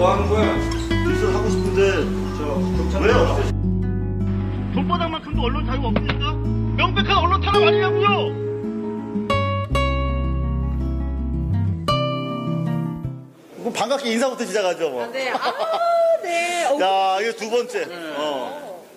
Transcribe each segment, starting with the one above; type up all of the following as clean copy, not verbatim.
뭐 하는 거야? 뉴스 하고 싶은데 왜요? 손바닥만큼도 언론 자유가 없습니까? 명백한 언론 탄압 아니냐고요? 그럼 반갑게 인사부터 시작하죠. 뭐. 네. 네. 야, 이게 두 번째.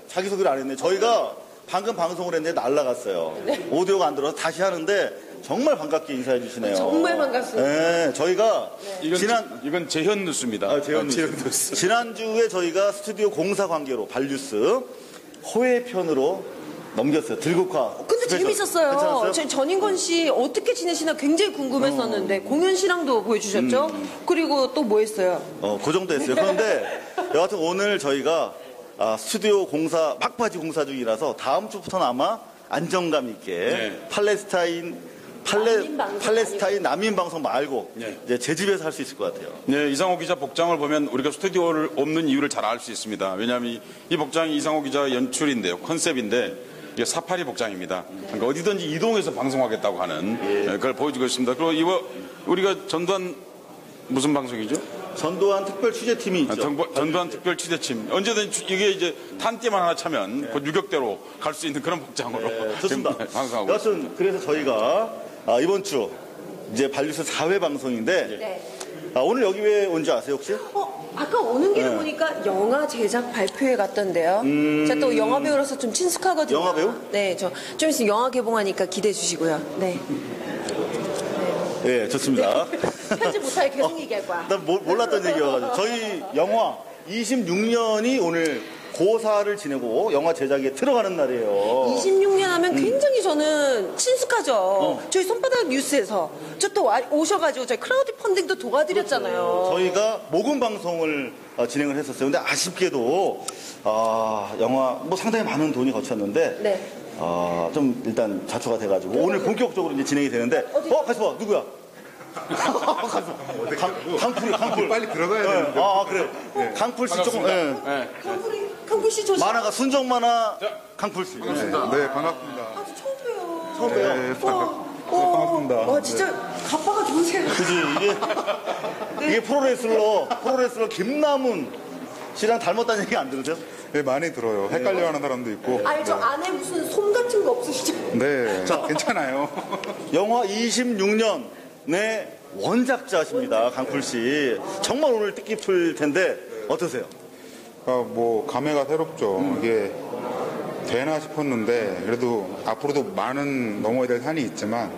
자기소개를 안 했네. 저희가 방금 방송을 했는데 날라갔어요. 네. 오디오가 안 들어서 다시 하는데 정말 반갑게 인사해 주시네요. 정말 반갑습니다. 네, 저희가 이건 재현 뉴스입니다. 재현 뉴스. 지난주에 저희가 스튜디오 공사 관계로 발뉴스 호외편으로 넘겼어요. 들국화. 근데 스페셜. 재밌었어요. 괜찮았어요? 저희 전인권 씨 어떻게 지내시나 굉장히 궁금했었는데 공연 씨랑도 보여주셨죠? 그리고 또 뭐 했어요? 그 정도 했어요. 그런데 여하튼 오늘 저희가 스튜디오 공사 막바지 공사 중이라서 다음 주부터는 아마 안정감 있게 팔레스타인 난민 방송 말고 이제 제 집에서 할 수 있을 것 같아요. 네, 이상호 기자 복장을 보면 우리가 스튜디오를 없는 이유를 잘 알 수 있습니다. 왜냐하면 이 복장이 이상호 기자 연출인데요, 컨셉인데 이게 사파리 복장입니다. 그러니까 어디든지 이동해서 방송하겠다고 하는 그걸 보여주고 있습니다. 그리고 이거 우리가 전두환 무슨 방송이죠? 전두환 특별 취재팀이 있죠. 전두환 특별 취재팀. 언제든지 이게 이제 탄띠만 하나 차면 그 유격대로 갈 수 있는 그런 복장으로 좋습니다. 방송하고 여튼 있습니다. 그래서 저희가 이번 주 이제 발뉴스 4회 방송인데 네. 오늘 여기 왜 온지 아세요 혹시? 아까 오는 길에 보니까 영화 제작 발표회 갔던데요. 제가 또 영화 배우로서 좀 친숙하거든요. 영화 배우? 네, 저 좀 있으면 영화 개봉하니까 기대해 주시고요. 네. 네, 좋습니다. 편집 못하게 계속 얘기할 거야. 난 몰랐던 얘기여가지고 저희 영화 26년이 오늘 고사를 지내고 영화 제작에 들어가는 날이에요. 26년 하면 굉장히 저는 친숙하죠. 저희 손바닥 뉴스에서 저 또 오셔가지고 저희 크라우드 펀딩도 도와드렸잖아요. 저희가 모금 방송을 진행을 했었어요. 근데 아쉽게도 영화 뭐 상당히 많은 돈이 거쳤는데 네. 좀 일단 자초가 돼가지고 오늘 본격적으로 이제 진행이 되는데 가서 봐 누구야? 강풀 빨리 들어가야 되는데. 그래. 강풀 씨 조금. 강풀 씨 조심. 만화가 순정 만화 강풀 씨. 반갑습니다. 네, 반갑습니다. 처음 봬요. 처음 봬요. 네, 반갑습니다. 와 진짜 가빠가 좋으세요. 그지 이게 프로레슬러 김남훈 씨랑 닮았다는 얘기 안 들으세요? 네, 많이 들어요. 헷갈려하는 사람도 있고. 아니 저 안에 무슨 솜 같은 거 없으시죠? 네, 괜찮아요. 영화 26년의 원작자십니다. 강풀 씨. 정말 오늘 뜻깊을 텐데 어떠세요? 뭐 감회가 새롭죠. 이게 되나 싶었는데 그래도 앞으로도 많은 넘어야 될 산이 있지만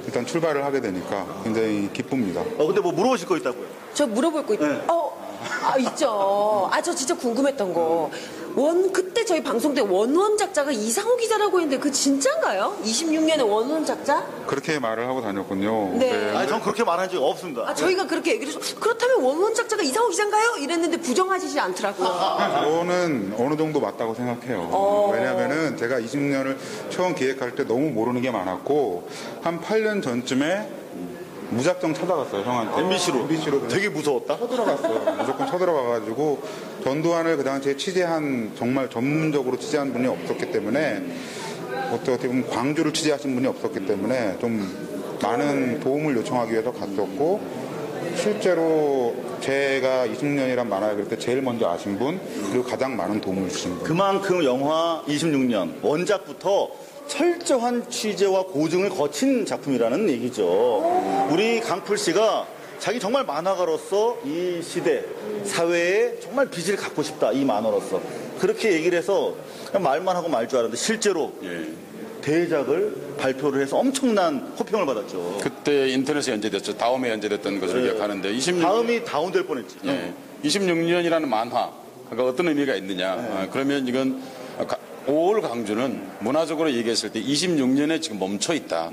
일단 출발을 하게 되니까 굉장히 기쁩니다. 근데 뭐 물어보실 거 있다고요? 저 물어볼 거 있... 네. 있죠. 저 진짜 궁금했던 거. 그때 저희 방송 때 원원 작자가 이상호 기자라고 했는데 그 진짜인가요? 26년의 원원 작자? 그렇게 말을 하고 다녔군요. 네. 아니 전 그렇게 말한 적이 없습니다. 저희가 그렇게 얘기를 해서 그렇다면 원원 작자가 이상호 기자인가요? 이랬는데 부정하시지 않더라고요. 저는 어느 정도 맞다고 생각해요. 왜냐면은 제가 20년을 처음 기획할 때 너무 모르는 게 많았고 한 8년 전쯤에 무작정 찾아갔어요, 형한테. MBC로. 되게 무서웠다? 쳐들어갔어요. 무조건 쳐들어가가지고 전두환을 그 당시에 취재한, 정말 전문적으로 취재한 분이 없었기 때문에 어떻게 보면 광주를 취재하신 분이 없었기 때문에 좀 많은 도움을 요청하기 위해서 갔었고 실제로 제가 20년이란 만화를 그럴 때 제일 먼저 아신 분 그리고 가장 많은 도움을 주신 분. 그만큼 영화 26년 원작부터 철저한 취재와 고증을 거친 작품이라는 얘기죠. 우리 강풀 씨가 자기 정말 만화가로서 이 시대, 사회에 정말 빚을 갖고 싶다, 이 만화로서. 그렇게 얘기를 해서 그냥 말만 하고 말 줄 알았는데 실제로 대작을 발표를 해서 엄청난 호평을 받았죠. 그때 인터넷에 연재됐죠. 다음에 연재됐던 것을 기억하는데 다음이 다운될 뻔했지. 26년이라는 만화 가 어떤 의미가 있느냐. 그러면 이건 5월 강주는 문화적으로 얘기했을 때 26년에 지금 멈춰 있다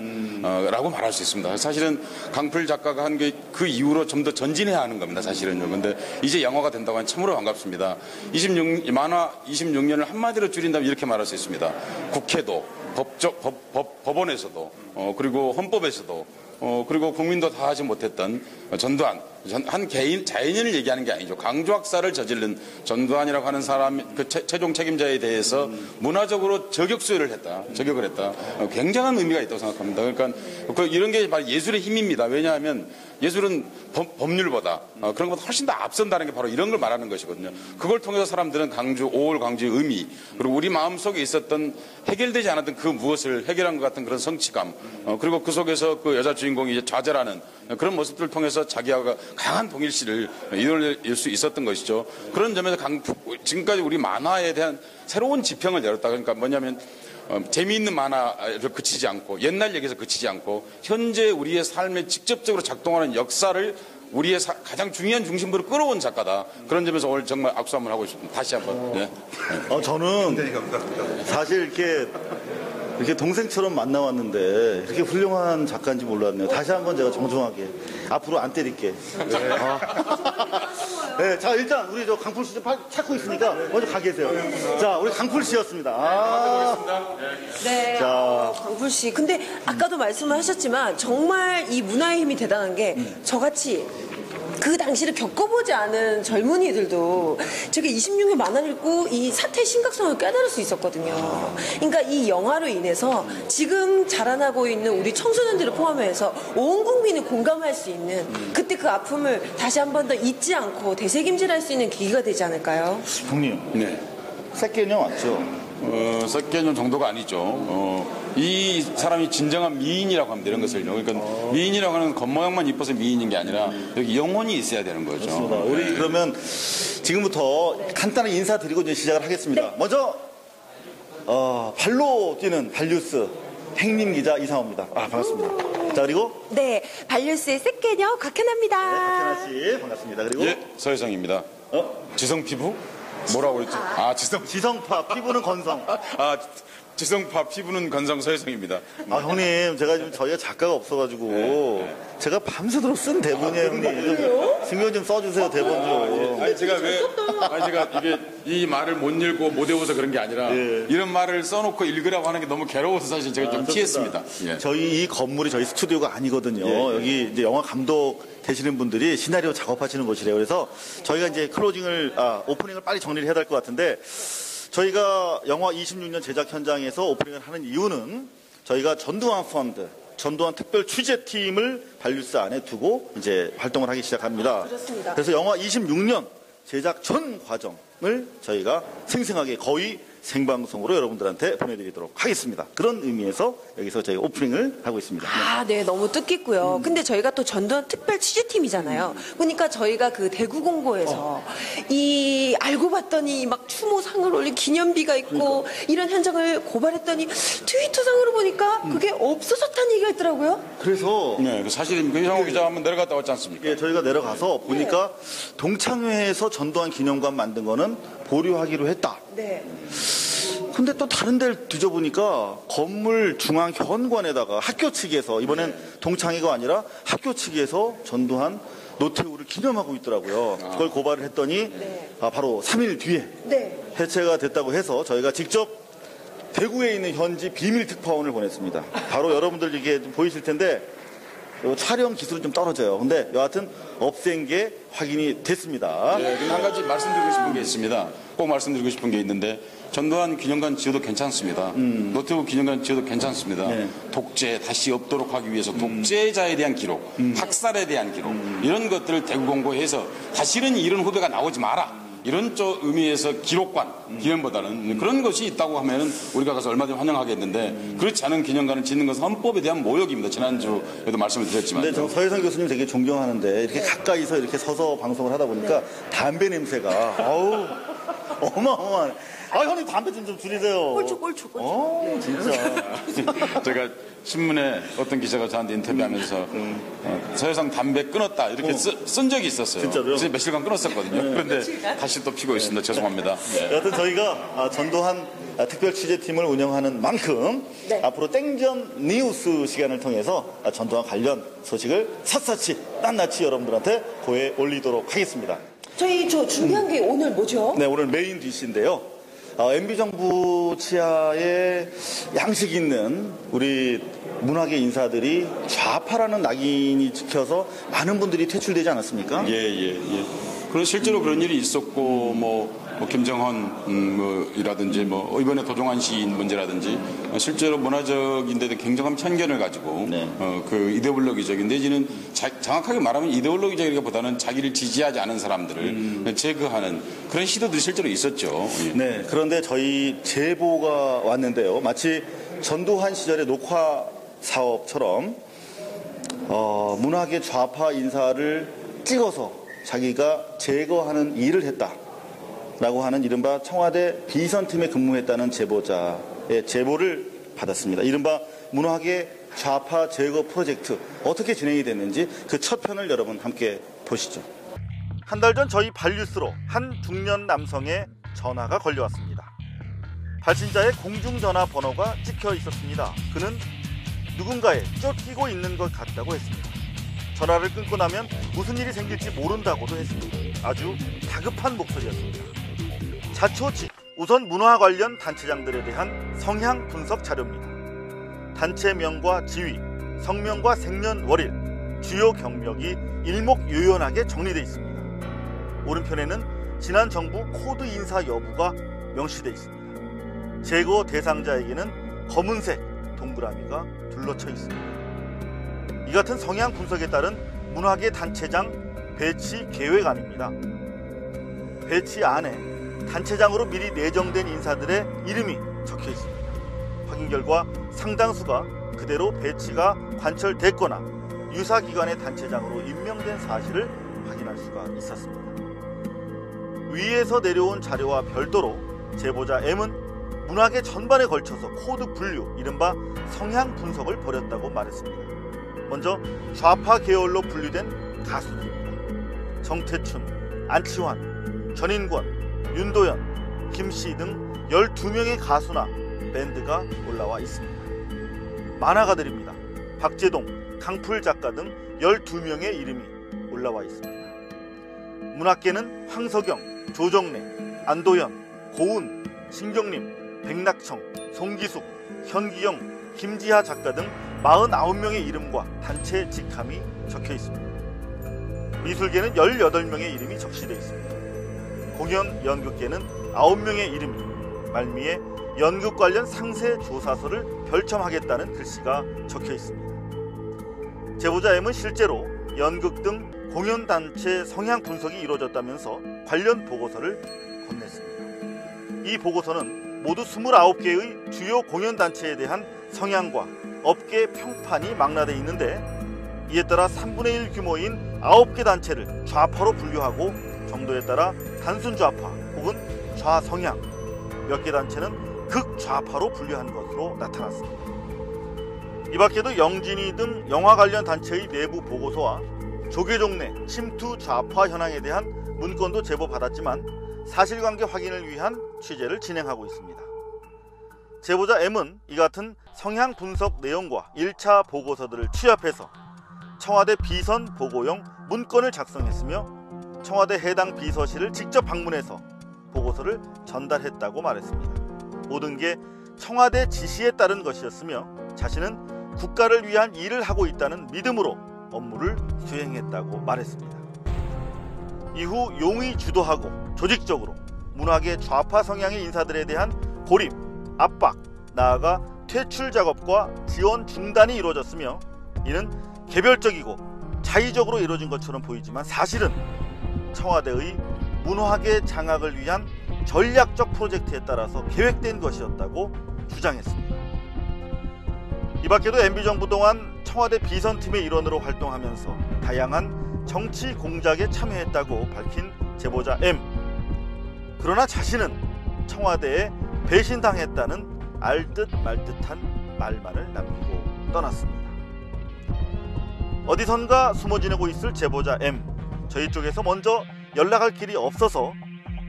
라고 말할 수 있습니다. 사실은 강풀 작가가 한 게 그 이후로 좀 더 전진해야 하는 겁니다. 사실은요. 근데 이제 영화가 된다고 하니 참으로 반갑습니다. 만화 26년을 한마디로 줄인다면 이렇게 말할 수 있습니다. 국회도 법원에서도 그리고 헌법에서도 그리고 국민도 다 하지 못했던 전두환 한 개인 자연인을 얘기하는 게 아니죠. 강조학살을 저지른 전두환이라고 하는 사람 그 최종 책임자에 대해서 문화적으로 저격을 했다. 굉장한 의미가 있다고 생각합니다. 그러니까 이런 게 바로 예술의 힘입니다. 왜냐하면 예술은 법률보다 그런 것보다 훨씬 더 앞선다는 게 바로 이런 걸 말하는 것이거든요. 그걸 통해서 사람들은 5월 강주의 의미 그리고 우리 마음속에 있었던 해결되지 않았던 그 무엇을 해결한 것 같은 그런 성취감 그리고 그 속에서 그 여자 주인공이 이제 좌절하는 그런 모습들을 통해서 자기와 강한 동일시를 이뤄낼 수 있었던 것이죠. 그런 점에서 지금까지 우리 만화에 대한 새로운 지평을 열었다. 그러니까 뭐냐면 재미있는 만화를 그치지 않고 옛날 얘기에서 그치지 않고 현재 우리의 삶에 직접적으로 작동하는 역사를 우리의 가장 중요한 중심부로 끌어온 작가다. 그런 점에서 오늘 정말 악수 한번 하고 싶습니다. 다시 한번. 네. 저는 사실 이렇게 동생처럼 만나왔는데 이렇게 훌륭한 작가인지 몰랐네요. 다시 한번 제가 정중하게 앞으로 안 때릴게. 네, 자 일단 우리 저 강풀 씨 좀 찾고 있으니까 먼저 가 계세요. 자, 우리 강풀 씨였습니다. 네, 강풀 씨. 근데 아까도 말씀을 하셨지만 정말 이 문화의 힘이 대단한 게 저같이 그 당시를 겪어보지 않은 젊은이들도 저게 26년 만화를 읽고 이 사태의 심각성을 깨달을 수 있었거든요. 그러니까 이 영화로 인해서 지금 자라나고 있는 우리 청소년들을 포함해서 온 국민이 공감할 수 있는 그때 그 아픔을 다시 한 번 더 잊지 않고 되새김질할 수 있는 계기가 되지 않을까요? 형님, 네. 새끼년 맞죠? 썩개념 정도가 아니죠. 이 사람이 진정한 미인이라고 합니다. 이런 것을요. 그러니까 미인이라고 하는 겉모양만 이뻐서 미인인 게 아니라 여기 영혼이 있어야 되는 거죠. 그렇습니다. 우리 그러면 지금부터 간단하게 인사드리고 이제 시작을 하겠습니다. 네. 먼저 발로 뛰는 발뉴스 행님 기자 이상호입니다. 반갑습니다. 자, 그리고 네, 발뉴스의 새끼녀 곽현아입니다. 박현아 씨 반갑습니다. 그리고 예, 서혜성입니다. 지성 피부? 뭐라고 그랬죠? 지성파 피부는 건성. 지성파 피부는 건성 서혜성입니다. 형님, 제가 지금 저희가 작가가 없어가지고 제가 밤새도록 쓴 대본이에요, 형님. 증명 좀 써주세요, 대본 좀. 제가 이게 이 말을 못 읽고 못 외워서 그런 게 아니라 이런 말을 써놓고 읽으라고 하는 게 너무 괴로워서 사실 제가 좀 티했습니다. 예. 저희 이 건물이 저희 스튜디오가 아니거든요. 여기 이제 영화 감독 되시는 분들이 시나리오 작업하시는 곳이래요. 그래서 저희가 이제 오프닝을 빨리 정리를 해야 될 것 같은데 저희가 영화 26년 제작 현장에서 오프닝을 하는 이유는 저희가 전두환 펀드, 전두환 특별 취재팀을 발뉴스 안에 두고 이제 활동을 하기 시작합니다. 그렇습니다. 그래서 영화 26년 제작 전 과정을 저희가 생생하게 거의 생방송으로 여러분들한테 보내드리도록 하겠습니다. 그런 의미에서 여기서 저희 오프닝을 하고 있습니다. 네, 너무 뜻깊고요. 근데 저희가 또 전두환 특별 취재팀이잖아요. 그러니까 저희가 그 대구 공고에서 알고 봤더니 막 추모상을 올린 기념비가 있고 이런 현장을 고발했더니 트위터상으로 보니까 그게 없어졌다는 얘기가 있더라고요. 그래서 네, 그 사실입니다. 이상호 기자 한번 내려갔다 왔지 않습니까? 저희가 내려가서 보니까 동창회에서 전두환 기념관 만든 거는 보류하기로 했다. 네. 근데 또 다른 데를 뒤져보니까 건물 중앙 현관에다가 학교 측에서 이번엔 동창회가 아니라 학교 측에서 전두환 노태우를 기념하고 있더라고요. 그걸 고발을 했더니 바로 3일 뒤에 해체가 됐다고 해서 저희가 직접 대구에 있는 현지 비밀 특파원을 보냈습니다. 바로 여러분들 이게 보이실 텐데 촬영 기술은 좀 떨어져요. 근데 여하튼 없앤 게 확인이 됐습니다. 네, 한 가지 말씀드리고 싶은 게 있습니다. 꼭 말씀드리고 싶은 게 있는데 전두환 기념관 지어도 괜찮습니다. 노태우 기념관 지어도 괜찮습니다. 독재 다시 없도록 하기 위해서 독재자에 대한 기록, 학살에 대한 기록 이런 것들을 대구 공고해서 다시는 이런 후배가 나오지 마라. 이런 의미에서 기록관, 기념보다는 그런 것이 있다고 하면 우리가 가서 얼마든지 환영하겠는데 그렇지 않은 기념관을 짓는 것은 헌법에 대한 모욕입니다. 지난주에도 말씀을 드렸지만. 근데 저 서혜성 교수님 되게 존경하는데 이렇게 가까이서 이렇게 서서 방송을 하다 보니까 담배 냄새가 어마어마하네. 형님 담배 좀 줄이세요. 꼴초. 진짜. 제가 신문에 어떤 기자가 저한테 인터뷰하면서 서혜성 담배 끊었다 이렇게 쓴 적이 있었어요. 진짜로요? 그래서 며칠간 끊었었거든요. 그런데 다시 또 피고 있습니다. 죄송합니다. 여튼 저희가 전두환 특별 취재팀을 운영하는 만큼 앞으로 땡전 뉴스 시간을 통해서 전두환 관련 소식을 샅샅이 낱낱이 여러분들한테 고해 올리도록 하겠습니다. 저희 준비한 게 오늘 뭐죠? 네, 오늘 메인 디시인데요. MB정부 치하에 양식 있는 우리 문학의 인사들이 좌파라는 낙인이 찍혀서 많은 분들이 퇴출되지 않았습니까? 예. 그런 실제로 그런 일이 있었고 뭐 김정헌 이라든지 이번에 도종환 시인 문제라든지 실제로 문화적인데도 굉장한 편견을 가지고 네. 그 이데올로기적인 내지는 정확하게 말하면 이데올로기적이라기보다는 자기를 지지하지 않은 사람들을 제거하는 그런 시도들이 실제로 있었죠. 예. 네. 그런데 저희 제보가 왔는데요. 마치 전두환 시절의 녹화 사업처럼 문학의 좌파 인사를 찍어서 자기가 제거하는 일을 했다라고 하는 이른바 청와대 비선팀에 근무했다는 제보자의 제보를 받았습니다. 이른바 문학의 좌파 제거 프로젝트 어떻게 진행이 됐는지 그 첫 편을 여러분 함께 보시죠. 한 달 전 저희 발뉴스로 한 중년 남성의 전화가 걸려왔습니다. 발신자의 공중전화 번호가 찍혀 있었습니다. 그는 누군가에 쫓기고 있는 것 같다고 했습니다. 전화를 끊고 나면 무슨 일이 생길지 모른다고도 했습니다. 아주 다급한 목소리였습니다. 자초지 우선 문화 관련 단체장들에 대한 성향 분석 자료입니다. 단체명과 지위, 성명과 생년월일, 주요 경력이 일목요연하게 정리되어 있습니다. 오른편에는 지난 정부 코드 인사 여부가 명시되어 있습니다. 제거 대상자에게는 검은색 동그라미가 둘러쳐 있습니다. 이 같은 성향 분석에 따른 문학의 단체장 배치 계획안입니다. 배치 안에 단체장으로 미리 내정된 인사들의 이름이 적혀 있습니다. 확인 결과 상당수가 그대로 배치가 관철됐거나 유사기관의 단체장으로 임명된 사실을 확인할 수가 있었습니다. 위에서 내려온 자료와 별도로 제보자 M은 문학의 전반에 걸쳐서 코드 분류, 이른바 성향 분석을 벌였다고 말했습니다. 먼저 좌파 계열로 분류된 가수들입니다. 정태춘, 안치환, 전인권, 윤도현, 김씨 등 12명의 가수나 밴드가 올라와 있습니다. 만화가들입니다. 박재동, 강풀 작가 등 12명의 이름이 올라와 있습니다. 문학계는 황석영, 조정래, 안도현, 고운, 신경림, 백낙청, 송기숙, 현기영, 김지하 작가 등 49명의 이름과 단체 직함이 적혀 있습니다. 미술계는 18명의 이름이 적시되어 있습니다. 공연 연극계는 9명의 이름이 말미에 연극 관련 상세 조사서를 별첨하겠다는 글씨가 적혀 있습니다. 제보자 M은 실제로 연극 등 공연단체 성향 분석이 이루어졌다면서 관련 보고서를 건넸습니다. 이 보고서는 모두 29개의 주요 공연단체에 대한 성향과 업계 평판이 망라되어 있는데, 이에 따라 3분의 1 규모인 9개 단체를 좌파로 분류하고 정도에 따라 단순 좌파 혹은 좌성향, 몇 개 단체는 극좌파로 분류한 것으로 나타났습니다. 이 밖에도 영진이 등 영화 관련 단체의 내부 보고서와 조계종 내 침투 좌파 현황에 대한 문건도 제보받았지만 사실관계 확인을 위한 취재를 진행하고 있습니다. 제보자 M은 이 같은 성향 분석 내용과 1차 보고서들을 취합해서 청와대 비선 보고용 문건을 작성했으며 청와대 해당 비서실을 직접 방문해서 보고서를 전달했다고 말했습니다. 모든 게 청와대 지시에 따른 것이었으며 자신은 국가를 위한 일을 하고 있다는 믿음으로 업무를 수행했다고 말했습니다. 이후 용의 주도하고 조직적으로 문학의 좌파 성향의 인사들에 대한 고립, 압박, 나아가 퇴출 작업과 지원 중단이 이루어졌으며 이는 개별적이고 자의적으로 이루어진 것처럼 보이지만 사실은 청와대의 문학의 장악을 위한 전략적 프로젝트에 따라서 계획된 것이었다고 주장했습니다. 이 밖에도 MB정부 동안 청와대 비선팀의 일원으로 활동하면서 다양한 정치 공작에 참여했다고 밝힌 제보자 M. 그러나 자신은 청와대에 배신당했다는 알듯 말듯한 말만을 남기고 떠났습니다. 어디선가 숨어 지내고 있을 제보자 M. 저희 쪽에서 먼저 연락할 길이 없어서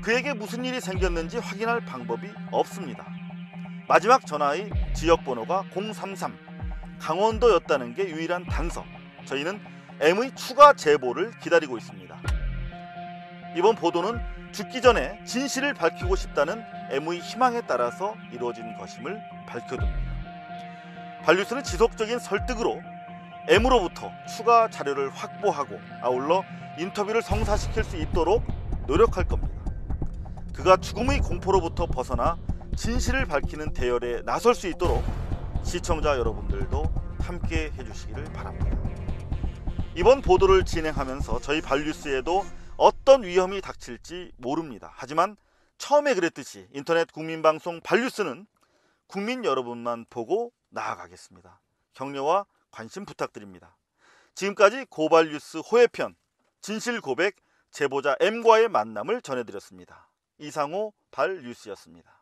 그에게 무슨 일이 생겼는지 확인할 방법이 없습니다. 마지막 전화의 지역번호가 033 강원도였다는 게 유일한 단서. 저희는 M의 추가 제보를 기다리고 있습니다. 이번 보도는 죽기 전에 진실을 밝히고 싶다는 M의 희망에 따라서 이루어진 것임을 밝혀둡니다. 발뉴스는 지속적인 설득으로 M으로부터 추가 자료를 확보하고 아울러 인터뷰를 성사시킬 수 있도록 노력할 겁니다. 그가 죽음의 공포로부터 벗어나 진실을 밝히는 대열에 나설 수 있도록 시청자 여러분들도 함께 해주시기를 바랍니다. 이번 보도를 진행하면서 저희 발뉴스에도 어떤 위험이 닥칠지 모릅니다. 하지만 처음에 그랬듯이 인터넷 국민방송 발뉴스는 국민 여러분만 보고 나아가겠습니다. 격려와 관심 부탁드립니다. 지금까지 고발뉴스 호혜편 진실고백 제보자 M과의 만남을 전해드렸습니다. 이상호 발뉴스였습니다.